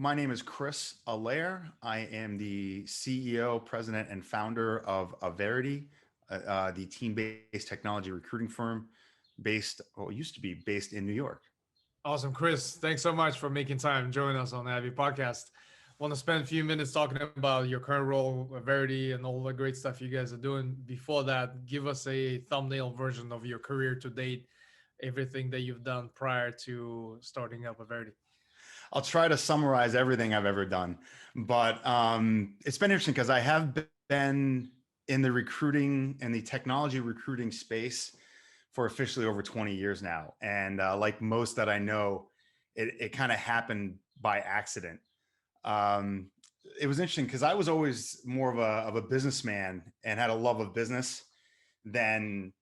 My name is Chris Allaire. I am the CEO, president, and founder of Averity, the team-based technology recruiting firm it used to be based in New York. Awesome, Chris. Thanks so much for making time joining us on the Heavy Podcast. Want to spend a few minutes talking about your current role, Verity, and all the great stuff you guys are doing. Before that, give us a thumbnail version of your career to date, everything that you've done prior to starting up Verity. I'll try to summarize everything I've ever done, but it's been interesting because I have been in the recruiting and the technology recruiting space for officially over 20 years now. And like most that I know, it kind of happened by accident. It was interesting because I was always more of a businessman and had a love of business than,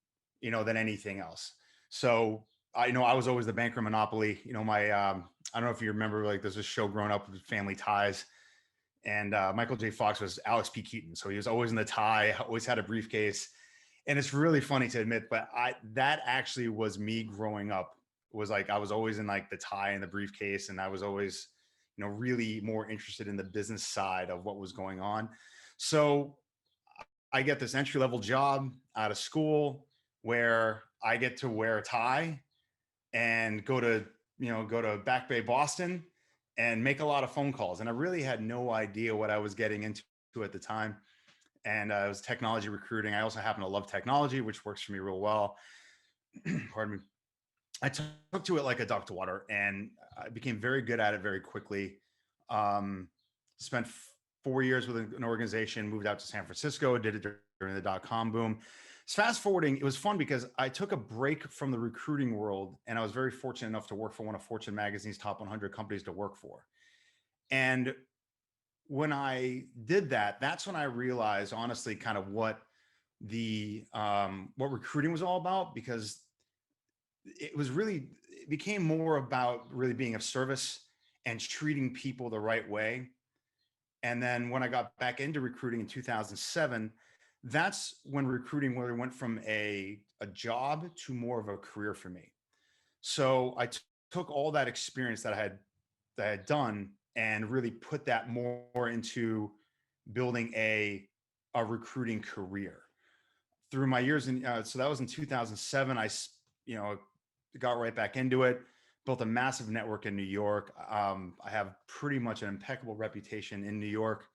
than anything else. So I was always the banker monopoly. I don't know if you remember, like there's a show growing up with Family Ties, and Michael J. Fox was Alex P. Keaton. So he was always in the tie, always had a briefcase. And it's really funny to admit, but that actually was me growing up. It was like I was always in like the tie and the briefcase, and I was always, really more interested in the business side of what was going on. So I get this entry level job out of school where I get to wear a tie and go to Back Bay, Boston, and make a lot of phone calls. And I really had no idea what I was getting into at the time. And it was technology recruiting. I also happen to love technology, which works for me real well. Pardon me. I took to it like a duck to water, and I became very good at it very quickly. Spent 4 years with an organization, moved out to San Francisco, did it during the dot-com boom. Fast forwarding, it was fun because I took a break from the recruiting world, and I was very fortunate enough to work for one of Fortune magazine's top 100 companies to work for. And when I did that, that's when I realized, honestly, kind of what recruiting was all about, because it became more about really being of service and treating people the right way. And then when I got back into recruiting in 2007, that's when recruiting really went from a job to more of a career for me. So I took all that experience that I had done and really put that more into building a recruiting career through my years. So that was in 2007. I got right back into it, built a massive network in New York. I have pretty much an impeccable reputation in New York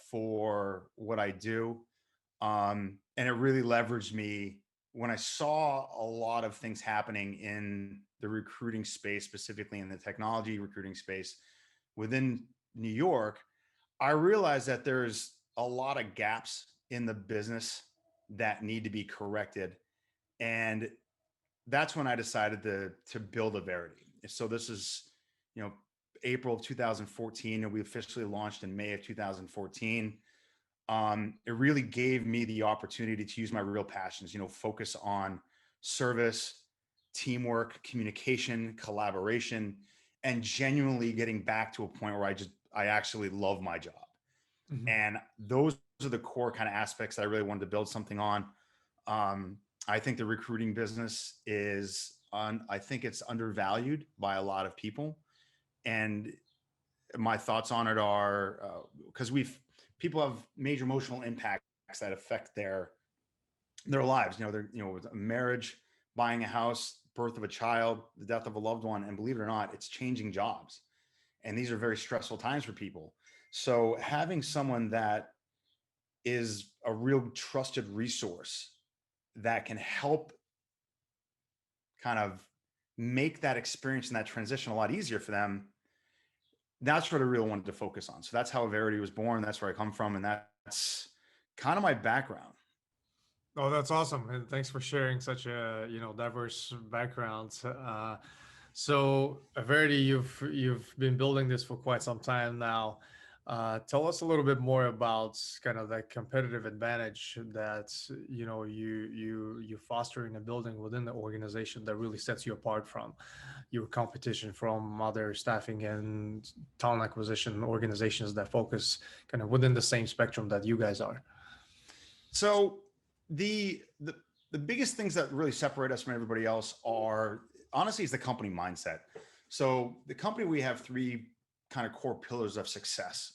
for what I do. And it really leveraged me when I saw a lot of things happening in the recruiting space, specifically in the technology recruiting space within New York. I realized that there's a lot of gaps in the business that need to be corrected. And that's when I decided to build Averity. So this is, April of 2014, and we officially launched in May of 2014. It really gave me the opportunity to use my real passions, focus on service, teamwork, communication, collaboration, and genuinely getting back to a point where I actually love my job. Mm-hmm. And those are the core kind of aspects that I really wanted to build something on. I think the recruiting business I think it's undervalued by a lot of people. And my thoughts on it are, because people have major emotional impacts that affect their lives. With a marriage, buying a house, birth of a child, the death of a loved one, and believe it or not, it's changing jobs. And these are very stressful times for people. So having someone that is a real trusted resource that can help kind of make that experience and that transition a lot easier for them, that's what I really wanted to focus on. So that's how Averity was born. That's where I come from. And that's kind of my background. Oh, that's awesome. And thanks for sharing such a, diverse background. So Averity, you've been building this for quite some time now. Tell us a little bit more about kind of that competitive advantage that you fostering and building within the organization that really sets you apart from your competition from other staffing and talent acquisition organizations that focus kind of within the same spectrum that you guys are. So the biggest things that really separate us from everybody else are honestly is the company mindset. So the company, we have three kind of core pillars of success.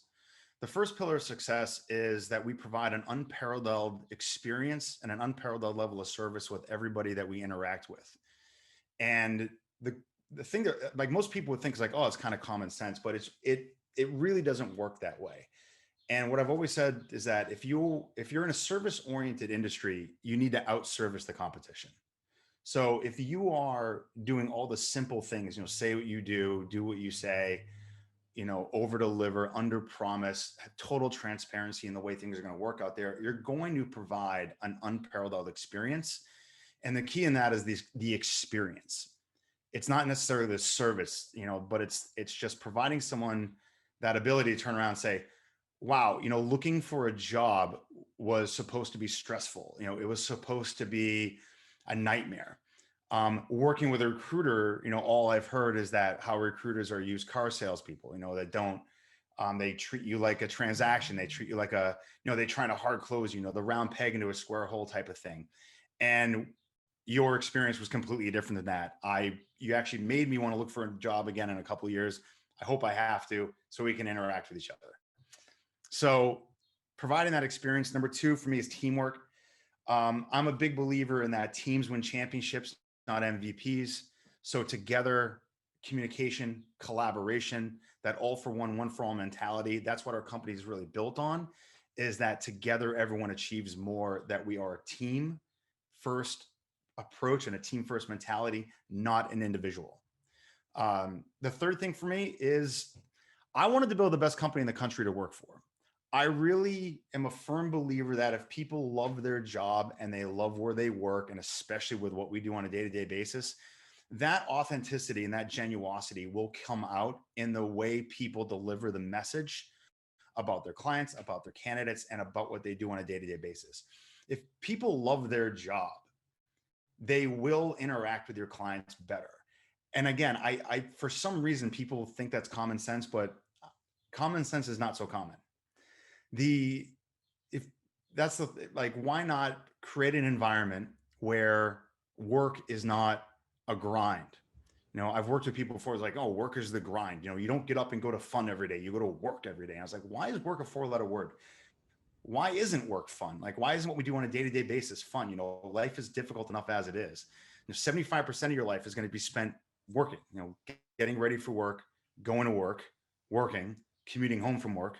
The first pillar of success is that we provide an unparalleled experience and an unparalleled level of service with everybody that we interact with. And the the thing that like most people would think is like, oh, it's kind of common sense, but it really doesn't work that way. And what I've always said is that if you're in a service oriented industry, you need to outservice the competition. So if you are doing all the simple things, say what you do what you say, over deliver, under promise, total transparency in the way things are going to work out there, you're going to provide an unparalleled experience. And the key in that is the experience. It's not necessarily the service, but it's just providing someone that ability to turn around and say, wow, looking for a job was supposed to be stressful. It was supposed to be a nightmare. Working with a recruiter, all I've heard is that how recruiters are used car salespeople, that don't, they treat you like a transaction. They treat you like they trying to hard close, the round peg into a square hole type of thing. And your experience was completely different than that. You actually made me want to look for a job again in a couple of years. I hope I have to, so we can interact with each other. So providing that experience. Number two for me is teamwork. I'm a big believer in that teams win championships, not MVPs. So together, communication, collaboration, that all for one for all mentality. That's what our company is really built on, is that together everyone achieves more, that we are a team first approach and a team first mentality, not an individual. The third thing for me is I wanted to build the best company in the country to work for. I really am a firm believer that if people love their job and they love where they work, and especially with what we do on a day-to-day basis, that authenticity and that genuosity will come out in the way people deliver the message about their clients, about their candidates, and about what they do on a day-to-day basis. If people love their job, they will interact with your clients better. And again, I for some reason, people think that's common sense, but common sense is not so common. The if that's the like, why not create an environment where work is not a grind? I've worked with people before. It's like, oh, work is the grind. You don't get up and go to fun every day. You go to work every day. I was like, why is work a four-letter word? Why isn't work fun? Like, why isn't what we do on a day-to-day basis fun? Life is difficult enough as it is. 75% of your life is going to be spent working, getting ready for work, going to work, working, commuting home from work.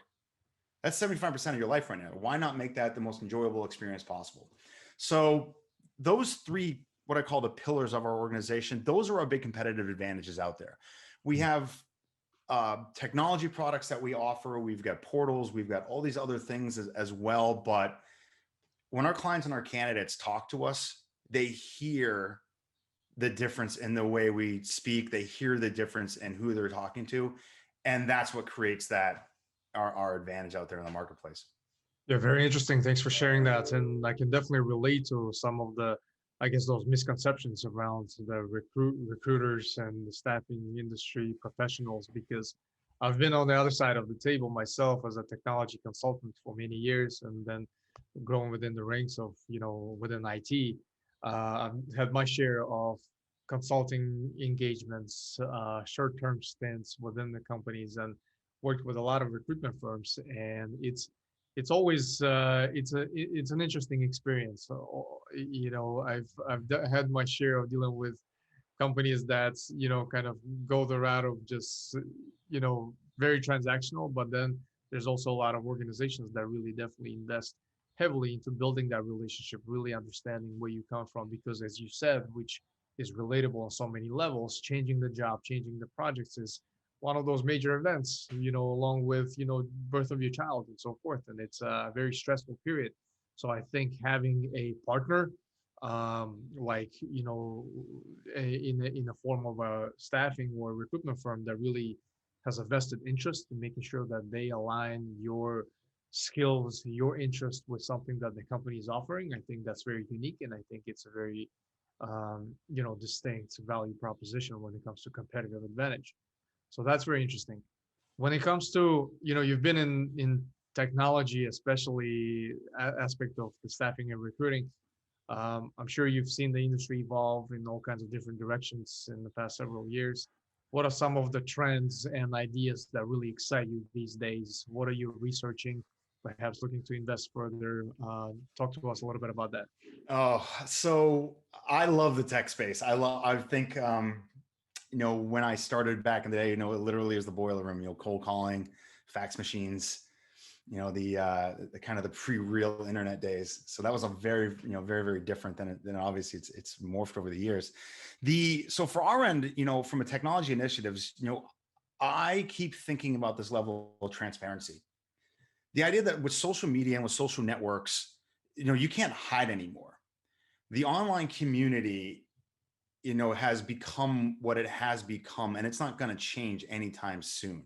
That's 75% of your life right now. Why not make that the most enjoyable experience possible? So those three, what I call the pillars of our organization, those are our big competitive advantages out there. We have technology products that we offer. We've got portals. We've got all these other things as well. But when our clients and our candidates talk to us, they hear the difference in the way we speak. They hear the difference in who they're talking to. And that's what creates that our advantage out there in the marketplace. Yeah, very interesting. Thanks for sharing that. And I can definitely relate to some of the, I guess, those misconceptions around the recruiters and the staffing industry professionals, because I've been on the other side of the table myself as a technology consultant for many years, and then grown within the ranks of, within IT. I've had my share of consulting engagements, short-term stints within the companies, and worked with a lot of recruitment firms. And it's always it's an interesting experience. So, I've had my share of dealing with companies that kind of go the route of just very transactional, but then there's also a lot of organizations that really definitely invest heavily into building that relationship, really understanding where you come from, because as you said, which is relatable on so many levels, changing the job, changing the projects is one of those major events, along with, birth of your child and so forth. And it's a very stressful period. So I think having a partner, like, in a form of a staffing or recruitment firm that really has a vested interest in making sure that they align your skills, your interest with something that the company is offering, I think that's very unique. And I think it's a very, distinct value proposition when it comes to competitive advantage. So that's very interesting. When it comes to, you've been in technology, especially aspect of the staffing and recruiting. I'm sure you've seen the industry evolve in all kinds of different directions in the past several years. what are some of the trends and ideas that really excite you these days? What are you researching, perhaps looking to invest further? Talk to us a little bit about that. Oh, so I love the tech space. I think, when I started back in the day, it literally is the boiler room, cold calling, fax machines, the kind of the pre-real internet days. So that was a very, very, very different than obviously it's morphed over the years. So for our end, from a technology initiatives, I keep thinking about this level of transparency. The idea that with social media and with social networks, you can't hide anymore. The online community, has become what it has become, and it's not going to change anytime soon.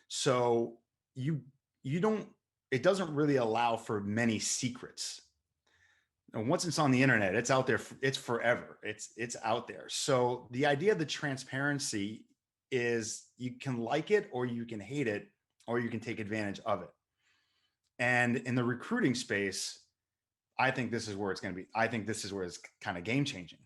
So you you don't it doesn't really allow for many secrets. And once it's on the internet, it's out there. It's forever. It's out there. So the idea of the transparency is you can like it or you can hate it or you can take advantage of it. And in the recruiting space, I think this is where it's going to be. I think this is where it's kind of game changing.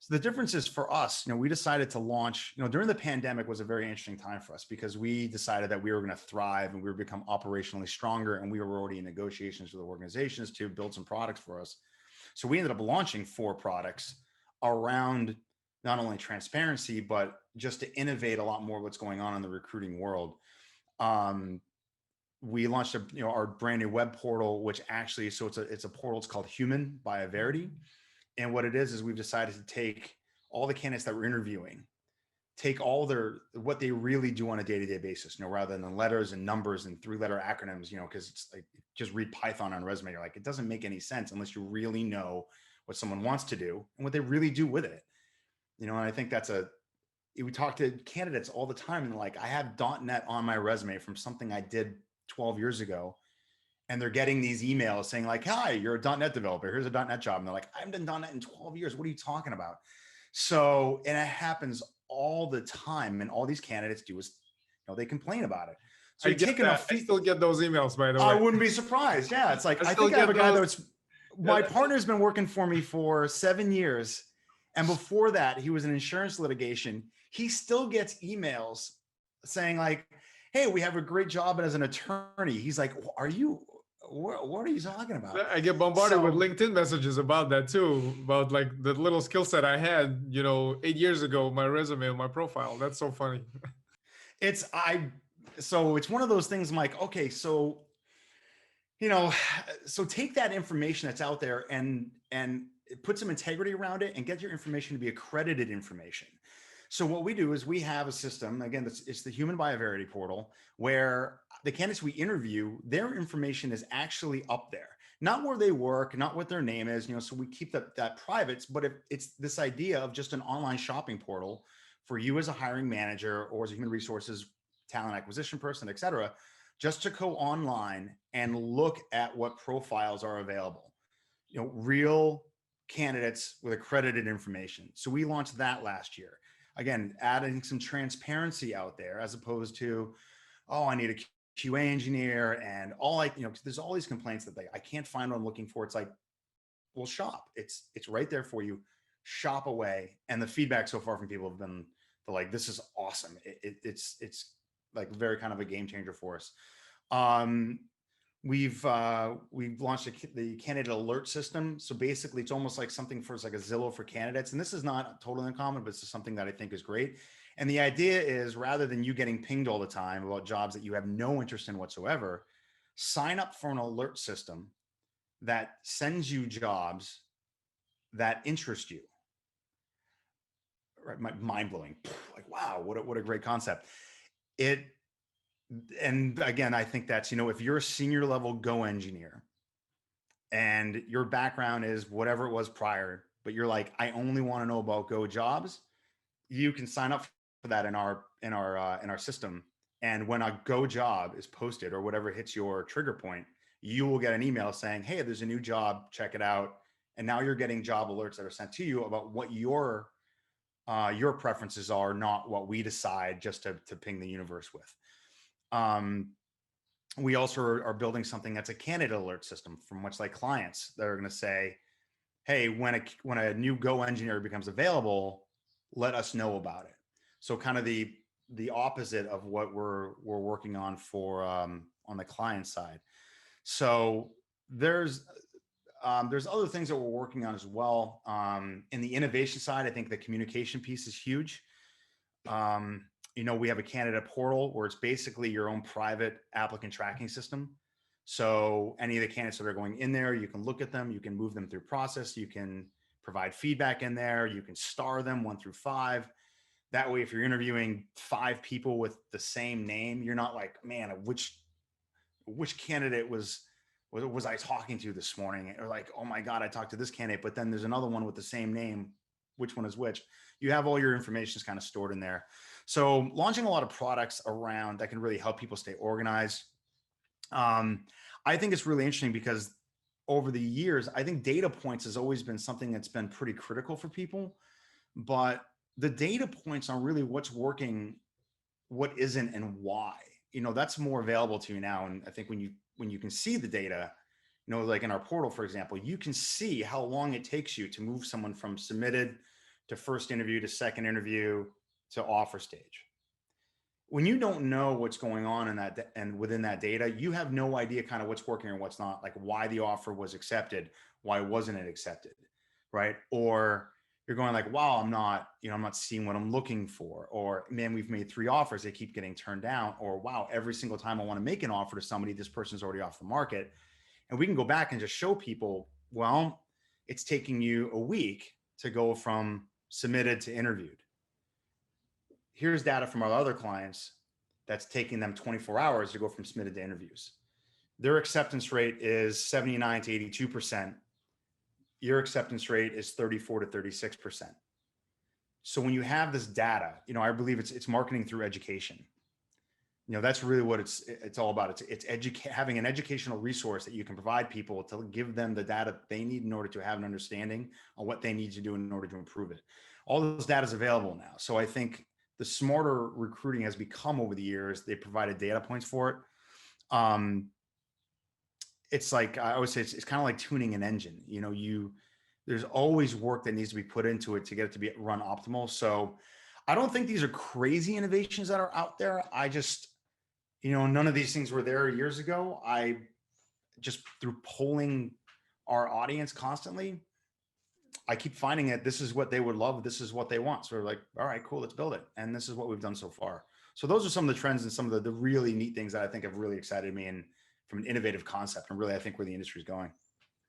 So the difference is for us, we decided to launch, during the pandemic was a very interesting time for us because we decided that we were going to thrive and we were become operationally stronger. And we were already in negotiations with organizations to build some products for us. So we ended up launching 4 products around not only transparency, but just to innovate a lot more what's going on in the recruiting world. We launched our brand new web portal, which actually, so it's a portal. It's called Human by Averity. And what it is we've decided to take all the candidates that we're interviewing, take all what they really do on a day-to-day basis, rather than letters and numbers and 3-letter acronyms, because it's like, just read Python on a resume. You're like, it doesn't make any sense unless you really know what someone wants to do and what they really do with it. And I think we talk to candidates all the time and like, I have .NET on my resume from something I did 12 years ago. And they're getting these emails saying like, hi, you're a .NET developer. Here's a .NET job. And they're like, I haven't done .NET in 12 years. What are you talking about? So, and it happens all the time. And all these candidates do is, they complain about it. So I you get take that. enough I still get those emails, by the I way. wouldn't be surprised. Yeah. It's like, I I still think I have get a guy those. that's, my partner's been working for me for 7 years. And before that, he was in insurance litigation. He still gets emails saying like, hey, we have a great job as an attorney. He's like, what are you talking about? I get bombarded with LinkedIn messages about that too, about like the little skill set I had, 8 years ago, my resume, my profile. That's so funny. So it's one of those things. I'm like, okay, so, so take that information that's out there and put some integrity around it and get your information to be accredited information. So what we do is we have a system, again, it's the Human by Averity portal, where the candidates we interview, their information is actually up there. Not where they work, not what their name is, so we keep that private, but it's this idea of just an online shopping portal for you as a hiring manager or as a human resources talent acquisition person, et cetera, just to go online and look at what profiles are available, real candidates with accredited information. So we launched that last year. Again, adding some transparency out there as opposed to, oh, I need a QA engineer and there's all these complaints that I can't find what I'm looking for. It's like, well, shop. It's right there for you. Shop away. And the feedback so far from people have been like, this is awesome. It's like very kind of a game changer for us. We've launched the candidate alert system. So basically it's almost like something for, it's like a Zillow for candidates. And this is not totally uncommon, but it's something that I think is great. And the idea is, rather than you getting pinged all the time about jobs that you have no interest in whatsoever, sign up for an alert system that sends you jobs that interest you. Right? Mind blowing. Like, wow, what a great concept. And again, I think that's, if you're a senior level Go engineer and your background is whatever it was prior, but you're like, I only want to know about Go jobs, you can sign up for that in our system. And when a Go job is posted or whatever hits your trigger point, you will get an email saying, hey, there's a new job, check it out. And now you're getting job alerts that are sent to you about what your preferences are, not what we decide just to ping the universe with. We also are building something that's a candidate alert system from much like clients that are going to say, hey, when a new Go engineer becomes available, let us know about it. So kind of the opposite of what we're working on for on the client side. So there's there's other things that we're working on as well. In the innovation side, I think the communication piece is huge. Um, we have a candidate portal where it's basically your own private applicant tracking system. So any of the candidates that are going in there, you can look at them, you can move them through process, you can provide feedback in there, you can star them 1 through 5. That way, if you're interviewing 5 people with the same name, you're not like, man, which candidate was I talking to this morning? Or like, oh my God, I talked to this candidate, but then there's another one with the same name. Which one is which? You have all your information kind of stored in there. So launching a lot of products around that can really help people stay organized. I think it's really interesting because over the years, I think data points has always been something that's been pretty critical for people, but the data points are really what's working, what isn't, and why. That's more available to you now. And I think when you can see the data, like in our portal, for example, you can see how long it takes you to move someone from submitted to first interview to second interview to offer stage. When you don't know what's going on in that and within that data, you have no idea kind of what's working or what's not, like why the offer was accepted, why wasn't it accepted, right? Or you're going like, wow, I'm not seeing what I'm looking for. Or man, we've made 3 offers, they keep getting turned down. Or wow, every single time I want to make an offer to somebody, this person's already off the market. And we can go back and just show people, well, it's taking you a week to go from submitted to interviewed. Here's data from our other clients that's taking them 24 hours to go from submitted to interviews. Their acceptance rate is 79 to 82%. Your acceptance rate is 34 to 36%. So when you have this data, I believe it's marketing through education. That's really what it's all about. It's having an educational resource that you can provide people to give them the data they need in order to have an understanding on what they need to do in order to improve it. All those data is available now. So I think the smarter recruiting has become over the years. They provided data points for it. It's like, I always say, it's kind of like tuning an engine. There's always work that needs to be put into it to get it to be run optimal. So I don't think these are crazy innovations that are out there. I just, none of these things were there years ago. I just, through polling our audience constantly, I keep finding that this is what they would love. This is what they want. So we're like, all right, cool, let's build it. And this is what we've done so far. So those are some of the trends and some of the really neat things that I think have really excited me, and from an innovative concept, and really, I think where the industry is going.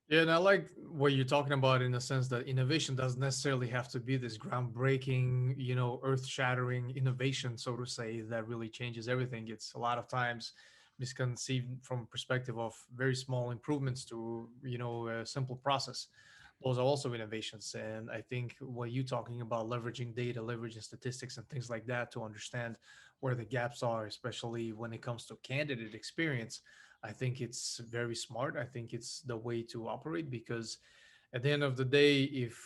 Yeah, and I like what you're talking about in the sense that innovation doesn't necessarily have to be this groundbreaking, earth-shattering innovation, so to say, that really changes everything. It's a lot of times misconceived from perspective of very small improvements to, a simple process. Those are also innovations. And I think what you're talking about, leveraging data, leveraging statistics and things like that to understand where the gaps are, especially when it comes to candidate experience, I think it's very smart. I think it's the way to operate, because at the end of the day, if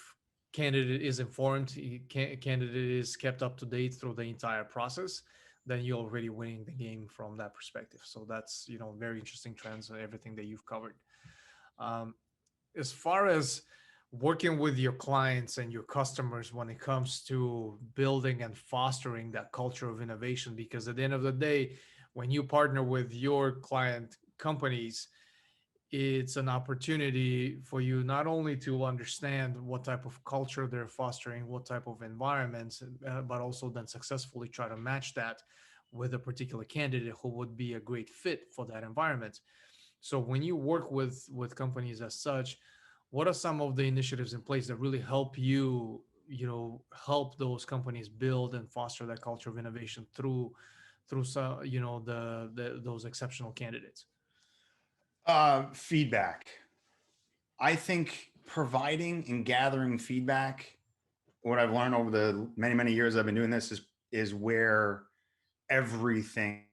candidate is informed, candidate is kept up to date through the entire process, then you're already winning the game from that perspective. So that's, very interesting trends and everything that you've covered. Um, as far as working with your clients and your customers when it comes to building and fostering that culture of innovation, because at the end of the day, when you partner with your client companies, it's an opportunity for you not only to understand what type of culture they're fostering, what type of environments, but also then successfully try to match that with a particular candidate who would be a great fit for that environment. So when you work with companies as such, what are some of the initiatives in place that really help you, help those companies build and foster that culture of innovation through some, the those exceptional candidates? Feedback. I think providing and gathering feedback, what I've learned over the many, many years I've been doing this, is where everything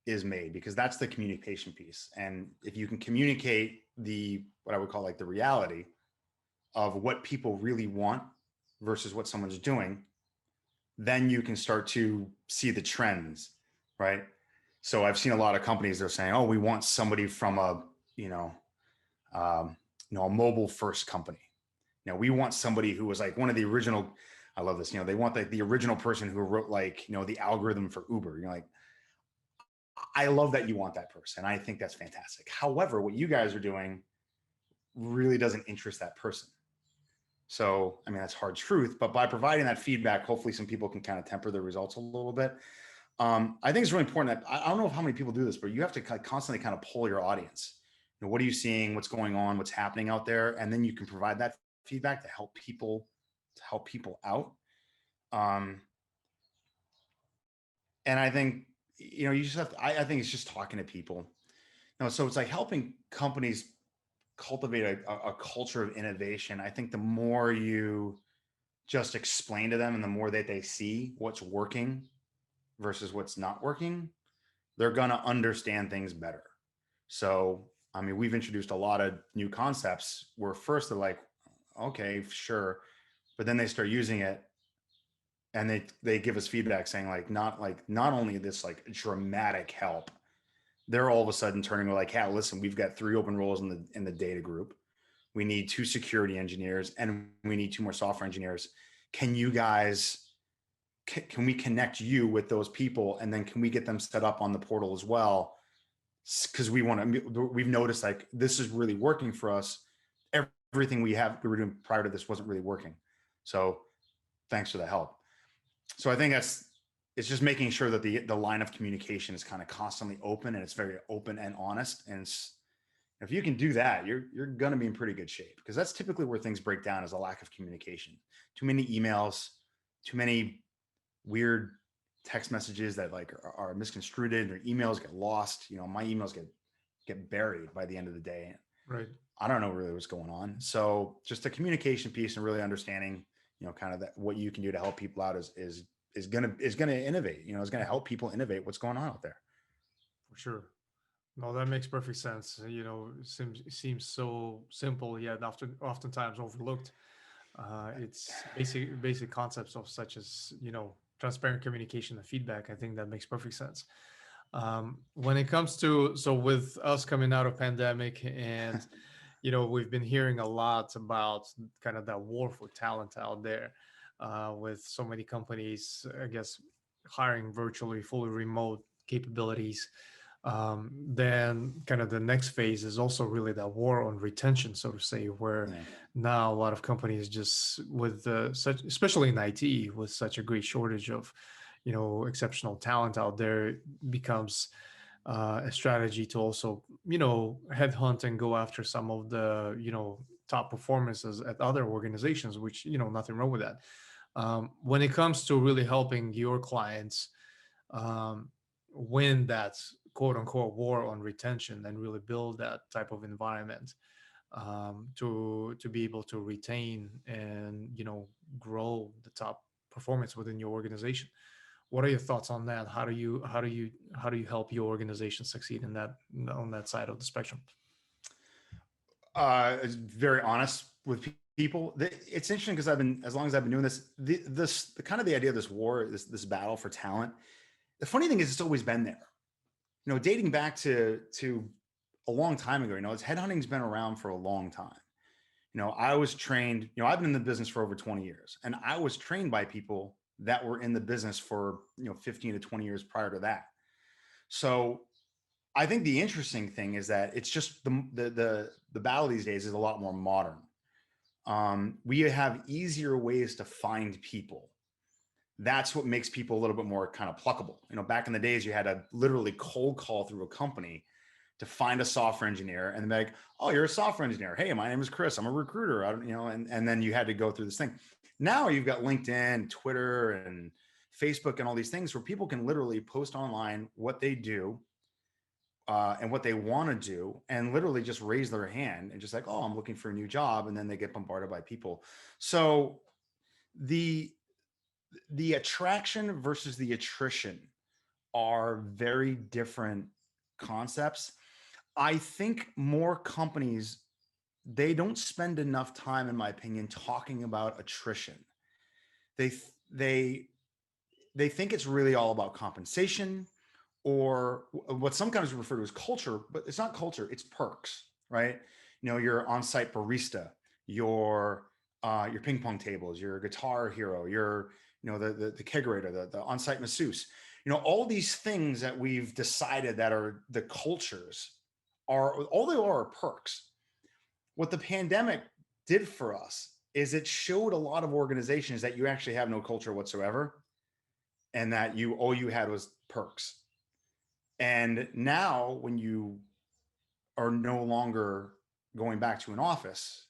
is made, because that's the communication piece. And if you can communicate what I would call like the reality of what people really want versus what someone's doing, then you can start to see the trends, right? So I've seen a lot of companies that are saying, oh, we want somebody from a mobile first company. We want somebody who was like one of the original I love this. They want the original person who wrote the algorithm for Uber. You're like, I love that you want that person. I think that's fantastic. However, what you guys are doing really doesn't interest that person. So, I mean, that's hard truth, but by providing that feedback, hopefully some people can kind of temper the results a little bit. I think it's really important that I don't know how many people do this, but you have to constantly kind of pull your audience. What are you seeing? What's going on? What's happening out there? And then you can provide that feedback to help people out. And I think, you just have to, I think it's just talking to people. So it's like helping companies cultivate a culture of innovation. I think the more you just explain to them and the more that they see what's working versus what's not working, they're going to understand things better. So, I mean, we've introduced a lot of new concepts where first they're like, okay, sure. But then they start using it and they give us feedback saying not only this like dramatic help, they're all of a sudden turning like, hey, listen, we've got 3 open roles in the data group. We need 2 security engineers and we need 2 more software engineers. Can you guys, can we connect you with those people? And then can we get them set up on the portal as well? Because we've noticed like this is really working for us. Everything we were doing prior to this wasn't really working. So thanks for the help. So I think it's just making sure that the line of communication is kind of constantly open and it's very open and honest. And if you can do that, you're going to be in pretty good shape, because that's typically where things break down, is a lack of communication. Too many emails, too many weird text messages that like are misconstrued, or emails get lost. My emails get buried by the end of the day. Right. I don't know really what's going on. So just the communication piece and really understanding, kind of that what you can do to help people out is gonna innovate. Is gonna help people innovate what's going on out there. For sure. No, that makes perfect sense. Seems so simple, yet oftentimes overlooked. It's basic concepts of such as transparent communication and feedback. I think that makes perfect sense. When it comes to, so with us coming out of pandemic, and we've been hearing a lot about kind of that war for talent out there, with so many companies, I guess, hiring virtually, fully remote capabilities. Then kind of the next phase is also really that war on retention, so to say, where now a lot of companies just with such, especially in IT, with such a great shortage of exceptional talent out there, becomes a strategy to also headhunt and go after some of the top performances at other organizations, which nothing wrong with that. When it comes to really helping your clients win that quote unquote war on retention and really build that type of environment, to be able to retain and grow the top performance within your organization, what are your thoughts on that? How do you help your organization succeed in that, on that side of the spectrum? Very honest with people. It's interesting because as long as I've been doing this, the kind of the idea of this war, this battle for talent. The funny thing is, it's always been there. Dating back to a long time ago. It's headhunting's been around for a long time. I was trained. I've been in the business for over 20 years, and I was trained by people that were in the business for 15 to 20 years prior to that. So I think the interesting thing is that it's just the battle these days is a lot more modern. We have easier ways to find people. That's what makes people a little bit more kind of pluckable. Back in the days, you had to literally cold call through a company to find a software engineer, and they're like, "Oh, you're a software engineer. Hey, my name is Chris. I'm a recruiter." And then you had to go through this thing. Now you've got LinkedIn, Twitter, and Facebook, and all these things where people can literally post online what they do, and what they want to do, and literally just raise their hand and just like, "Oh, I'm looking for a new job," and then they get bombarded by people. So the attraction versus the attrition are very different concepts. I think more companies, they don't spend enough time, in my opinion, talking about attrition. They they they think it's really all about compensation, or what sometimes we refer to as culture, but it's not culture, it's perks, right? Your on-site barista, your your ping pong tables, your guitar hero, your, the kegerator, the on-site masseuse, all these things that we've decided that are the cultures are, all they are perks. What the pandemic did for us is it showed a lot of organizations that you actually have no culture whatsoever, and that all you had was perks. And now when you are no longer going back to an office,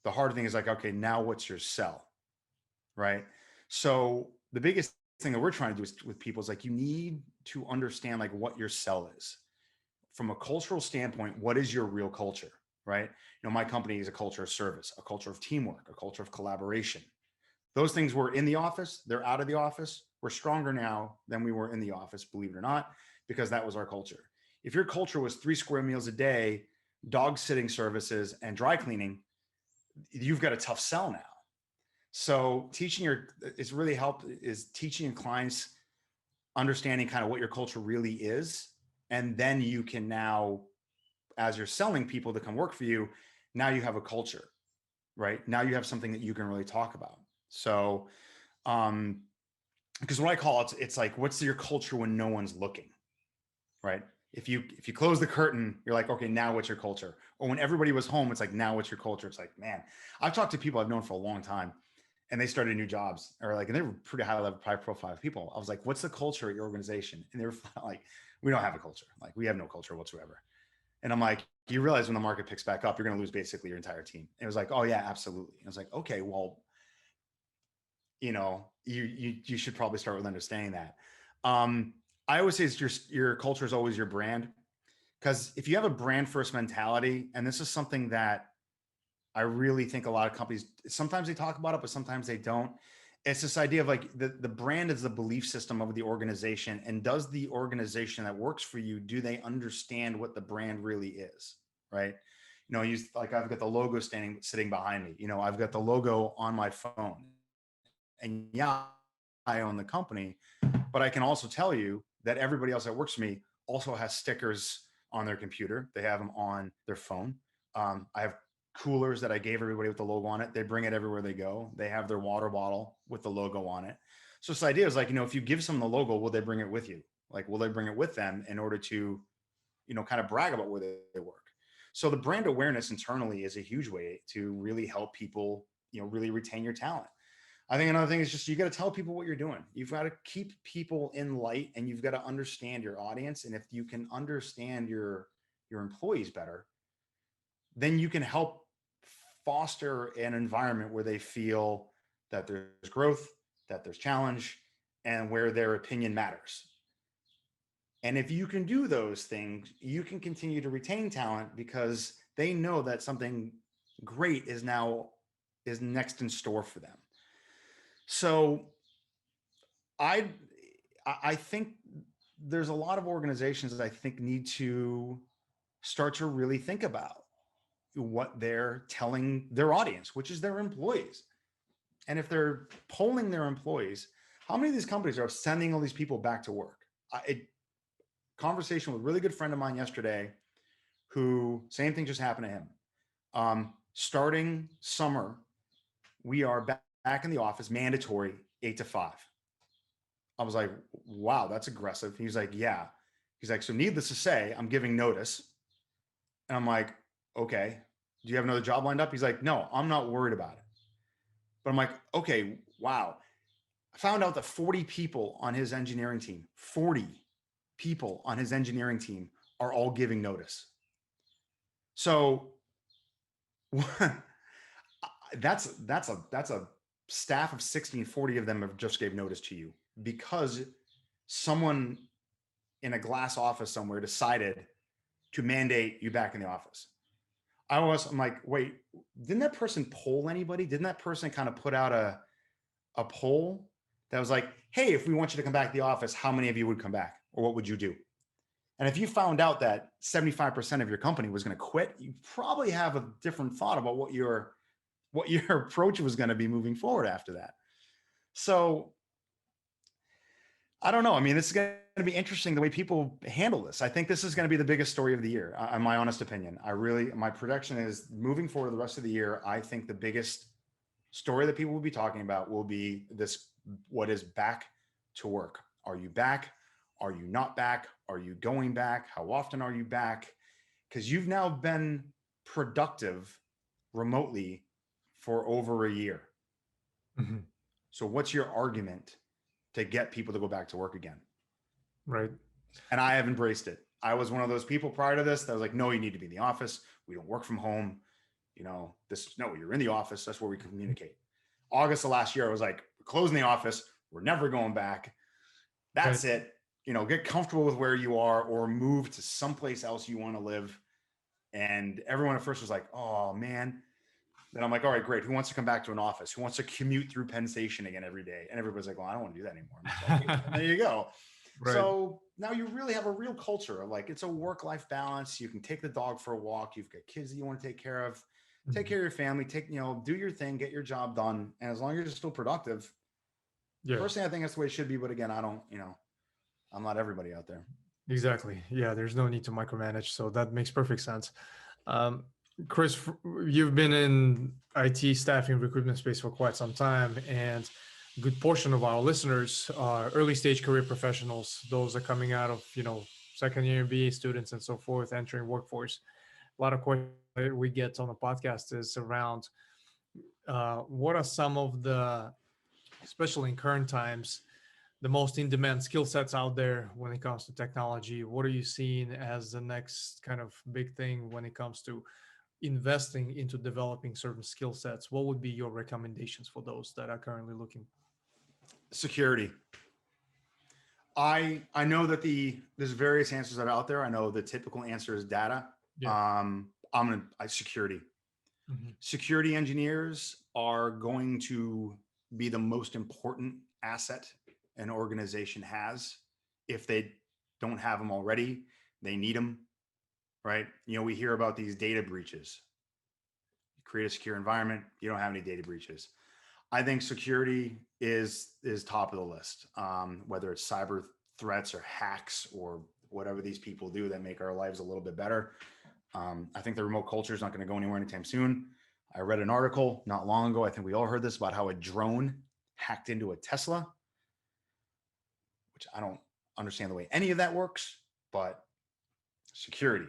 the hard thing is like, okay, now what's your sell? Right. So the biggest thing that we're trying to do is, with people, is like, you need to understand like what your sell is from a cultural standpoint. What is your real culture? Right. My company is a culture of service, a culture of teamwork, a culture of collaboration. Those things were in the office, they're out of the office. We're stronger now than we were in the office, believe it or not, because that was our culture. If your culture was 3 square meals a day, dog sitting services, and dry cleaning, you've got a tough sell now. So it's really helped is teaching your clients, understanding kind of what your culture really is. And then you can now, as you're selling people to come work for you, now you have a culture, right? Now you have something that you can really talk about. So, because what I call it's like, what's your culture when no one's looking, right? If you close the curtain, you're like, okay, now what's your culture? Or when everybody was home, it's like, now what's your culture? It's like, man, I've talked to people I've known for a long time, and they started new jobs, or like, and they were pretty high level, high profile people. I was like, what's the culture at your organization? And they were like, we don't have a culture. Like, we have no culture whatsoever. And I'm like, you realize when the market picks back up, you're going to lose basically your entire team. And it was like, oh yeah, absolutely. And I was like, okay, well, you should probably start with understanding that. I always say your culture is always your brand, because if you have a brand first mentality, and this is something that I really think a lot of companies, sometimes they talk about it, but sometimes they don't. It's this idea of like the brand is the belief system of the organization. And does the organization that works for you, do they understand what the brand really is? Right. Like, I've got the logo sitting behind me. I've got the logo on my phone, and yeah, I own the company, but I can also tell you that everybody else that works for me also has stickers on their computer. They have them on their phone. I have coolers that I gave everybody with the logo on it. They bring it everywhere they go. They have their water bottle with the logo on it. So this idea is like, if you give someone the logo, will they bring it with you? Like, will they bring it with them in order to, kind of brag about where they work? So the brand awareness internally is a huge way to really help people, really retain your talent. I think another thing is just, you got to tell people what you're doing. You've got to keep people in light, and you've got to understand your audience. And if you can understand your employees better, then you can help foster an environment where they feel that there's growth, that there's challenge, and where their opinion matters. And if you can do those things, you can continue to retain talent, because they know that something great is next in store for them. So I think there's a lot of organizations that I think need to start to really think about what they're telling their audience, which is their employees. And if they're polling their employees, how many of these companies are sending all these people back to work? Conversation with a really good friend of mine yesterday, who, same thing just happened to him. Starting summer, we are back in the office, mandatory 8 to 5. I was like, wow, that's aggressive. He's like, yeah. He's like, so needless to say, I'm giving notice. And I'm like, okay, do you have another job lined up? He's like, no, I'm not worried about it. But I'm like, okay, wow. I found out that 40 people on his engineering team, 40 people on his engineering team are all giving notice. So that's a staff of 60, and 40 of them have just gave notice to you, because someone in a glass office somewhere decided to mandate you back in the office. I'm like, wait, didn't that person poll anybody? Didn't that person kind of put out a poll that was like, hey, if we want you to come back to the office, how many of you would come back, or what would you do? And if you found out that 75% of your company was going to quit, you probably have a different thought about what your approach was going to be moving forward after that. So I don't know. I mean, this is going to be interesting, the way people handle this. I think this is going to be the biggest story of the year, in my honest opinion. My prediction is, moving forward the rest of the year, I think the biggest story that people will be talking about will be this: what is back to work? Are you back? Are you not back? Are you going back? How often are you back? Because you've now been productive remotely for over a year. Mhm. So what's your argument to get people to go back to work again? Right. And I have embraced it. I was one of those people prior to this that was like, no, you need to be in the office. We don't work from home. No, you're in the office. That's where we communicate. August of last year, I was like, we're closing the office. We're never going back. Right. That's it. Get comfortable with where you are or move to someplace else you want to live. And everyone at first was like, oh man. Then I'm like, all right, great. Who wants to come back to an office? Who wants to commute through Penn Station again every day? And everybody's like, well, I don't want to do that anymore. I'm like, okay, there you go. Right. So now you really have a real culture. Like, it's a work-life balance. You can take the dog for a walk. You've got kids that you want to take care of. Take care of your family. Do your thing, get your job done. And as long as you're still productive, Yeah. personally, I think that's the way it should be. But again, I'm not everybody out there. Exactly. Yeah. There's no need to micromanage. So that makes perfect sense. Um, Chris, you've been in IT staffing recruitment space for quite some time, and a good portion of our listeners are early stage career professionals. Those are coming out of second year MBA students and so forth, entering workforce. A lot of questions that we get on the podcast is around what are some of the, especially in current times, the most in demand skill sets out there when it comes to technology? What are you seeing as the next kind of big thing when it comes to investing into developing certain skill sets? What would be your recommendations for those that are currently looking? Security. I know that there's various answers that are out there. I know the typical answer is data. Yeah. Security. Mhm. Security engineers are going to be the most important asset an organization has. If they don't have them already, they need them, right? We hear about these data breaches. You create a secure environment, you don't have any data breaches. I think security is top of the list, whether it's cyber threats or hacks or whatever these people do that make our lives a little bit better. I think the remote culture is not going to go anywhere anytime soon. I read an article not long ago. I think we all heard this about how a drone hacked into a Tesla, which I don't understand the way any of that works, but security.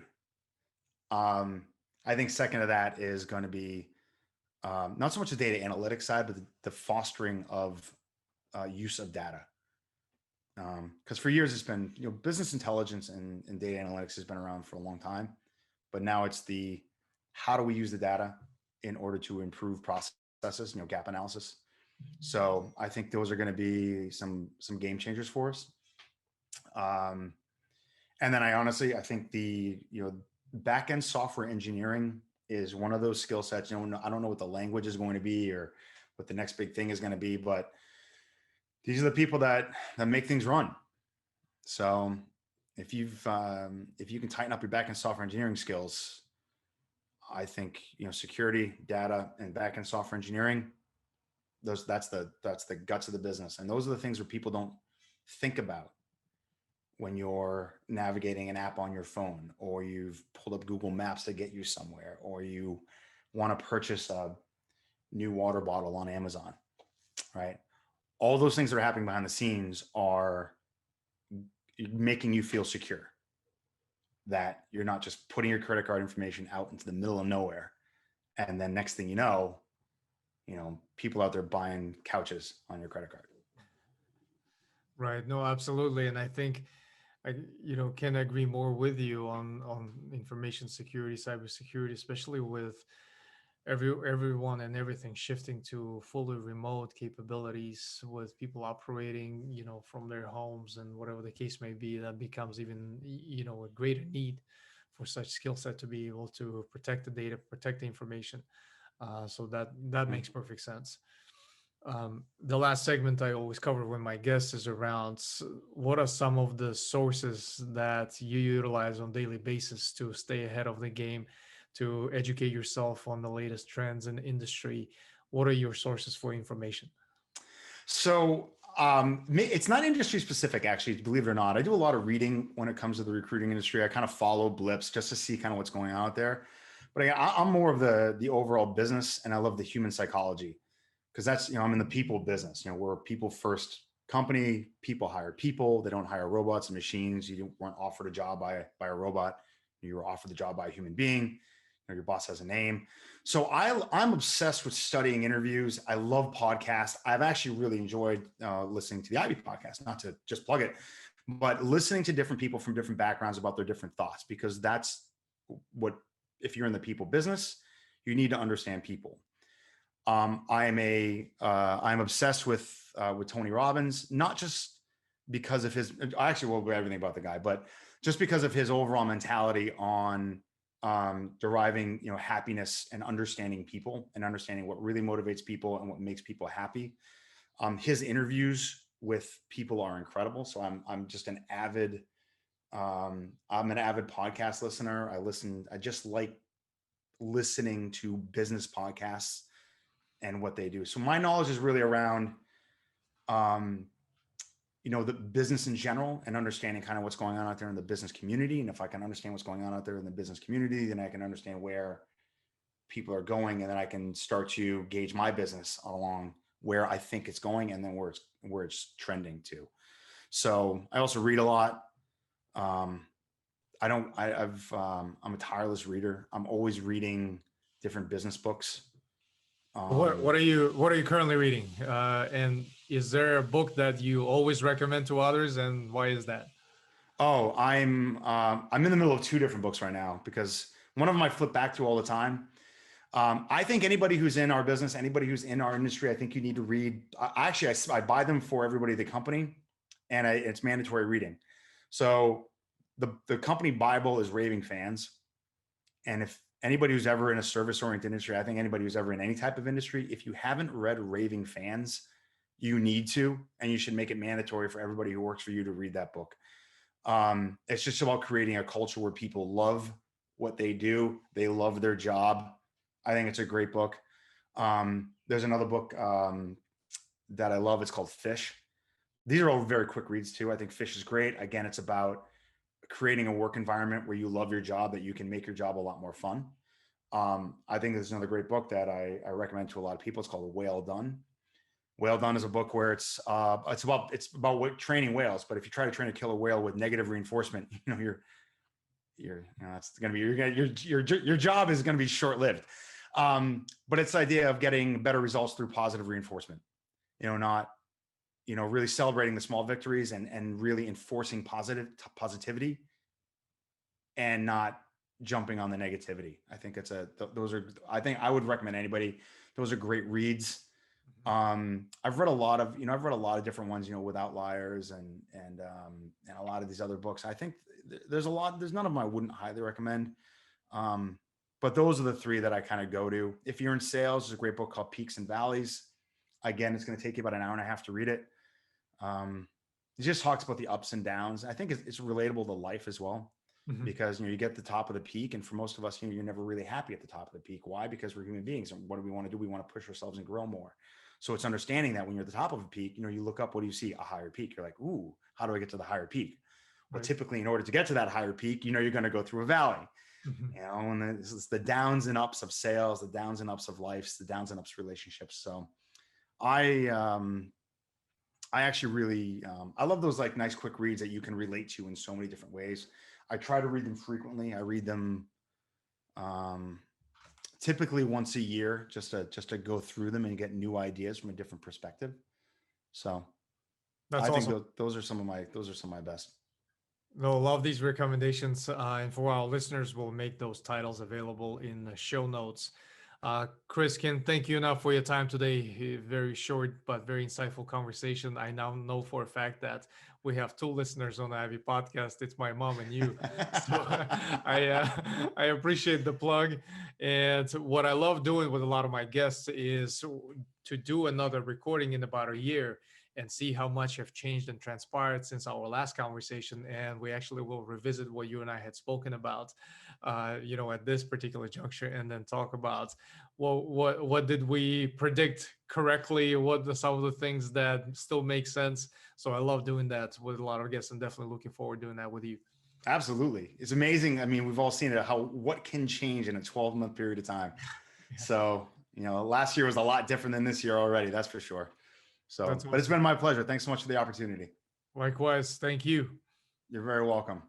I think second to that is going to be not so much the data analytics side, but the fostering of use of data. Because for years it's been, business intelligence and data analytics has been around for a long time, but now it's how do we use the data in order to improve processes, gap analysis. So I think those are going to be some game changers for us. And then I think the back end software engineering is one of those skill sets. I don't know what the language is going to be or what the next big thing is going to be, but these are the people that make things run. So if you can tighten up your back end software engineering skills, I think security, data, and back end software engineering, that's the guts of the business, and those are the things where people don't think about when you're navigating an app on your phone, or you've pulled up Google Maps to get you somewhere, or you want to purchase a new water bottle on Amazon, right? All those things that are happening behind the scenes are making you feel secure, that you're not just putting your credit card information out into the middle of nowhere. And then next thing you know, people out there buying couches on your credit card. Right. No, absolutely. And I think I, can agree more with you on information security, cybersecurity, especially with everyone and everything shifting to fully remote capabilities, with people operating from their homes and whatever the case may be. That becomes even a greater need for such skill set to be able to protect the data, protect the information. So that makes perfect sense. The last segment I always cover with my guests is around what are some of the sources that you utilize on a daily basis to stay ahead of the game, to educate yourself on the latest trends in the industry. What are your sources for information? So it's not industry specific, actually, believe it or not. I do a lot of reading when it comes to the recruiting industry. I kind of follow blips just to see kind of what's going on out there. But I'm more of the overall business, and I love the human psychology. because that's, I'm in the people business. We're a people first company. People hire people. They don't hire robots and machines. You weren't offered a job by a robot. You were offered the job by a human being. Your boss has a name. So I'm obsessed with studying interviews. I love podcasts. I've actually really enjoyed listening to the Ivy podcast, not to just plug it, but listening to different people from different backgrounds about their different thoughts, because that's what, if you're in the people business, you need to understand people. I'm obsessed with Tony Robbins, not just because of his, I actually will everything about the guy, but just because of his overall mentality on deriving, happiness and understanding people and understanding what really motivates people and what makes people happy. His interviews with people are incredible. So I'm just an avid, I'm an avid podcast listener. I just like listening to business podcasts and what they do. So my knowledge is really around, the business in general and understanding kind of what's going on out there in the business community. And if I can understand what's going on out there in the business community, then I can understand where people are going, and then I can start to gauge my business along where I think it's going, and then where it's trending to. So I also read a lot. I'm a tireless reader. I'm always reading different business books. What are you currently reading? And is there a book that you always recommend to others, and why is that? Oh, I'm in the middle of two different books right now, because one of them I flip back to all the time. I think anybody who's in our business, anybody who's in our industry, I think you need to read. I buy them for everybody at the company, and it's mandatory reading. So the company Bible is Raving Fans, and if anybody who's ever in a service-oriented industry, I think anybody who's ever in any type of industry, if you haven't read Raving Fans, you need to, and you should make it mandatory for everybody who works for you to read that book. It's just about creating a culture where people love what they do. They love their job. I think it's a great book. There's another book that I love. It's called Fish. These are all very quick reads too. I think Fish is great. Again, it's about creating a work environment where you love your job, that you can make your job a lot more fun. I think there's another great book that I recommend to a lot of people. It's called Whale Done. Whale Done is a book where it's about training whales. But if you try to train a killer whale with negative reinforcement, it's going to be your job is going to be short lived. But it's the idea of getting better results through positive reinforcement. Not really celebrating the small victories and really enforcing positivity, and not jumping on the negativity. I think I think I would recommend anybody. Those are great reads. I've read a lot of different ones, with Outliers and a lot of these other books. I think there's none of them I wouldn't highly recommend. But those are the three that I kind of go to. If you're in sales, there's a great book called Peaks and Valleys. Again, it's going to take you about an hour and a half to read it. It just talks about the ups and downs. I think it's relatable to life as well, because you get the top of the peak, and for most of us, you're never really happy at the top of the peak. Why? Because we're human beings, and what do we want to do? We want to push ourselves and grow more. So it's understanding that when you're at the top of a peak, you look up, what do you see? A higher peak. You're like, ooh, how do I get to the higher peak? Well, typically, in order to get to that higher peak, you're going to go through a valley. And it's the downs and ups of sales, the downs and ups of life, the downs and ups of relationships. So I actually really, I love those like nice quick reads that you can relate to in so many different ways. I try to read them frequently. I read them typically once a year, just to go through them and get new ideas from a different perspective. So That's I awesome. think those are some of my best. No, love these recommendations. And for our listeners, we'll make those titles available in the show notes. Chris, can't thank you enough for your time today. Very short but very insightful conversation. I now know for a fact that we have two listeners on the Ivy podcast. It's my mom and you. So I appreciate the plug. And what I love doing with a lot of my guests is to do another recording in about a year and see how much have changed and transpired since our last conversation. And we actually will revisit what you and I had spoken about, at this particular juncture, and then talk about what did we predict correctly? What are some of the things that still make sense? So I love doing that with a lot of guests, and definitely looking forward to doing that with you. Absolutely. It's amazing. I mean, we've all seen it, what can change in a 12-month period of time. So Last year was a lot different than this year already. That's for sure. So, That's but it's awesome. been my pleasure. Thanks so much for the opportunity. Likewise. Thank you. You're very welcome.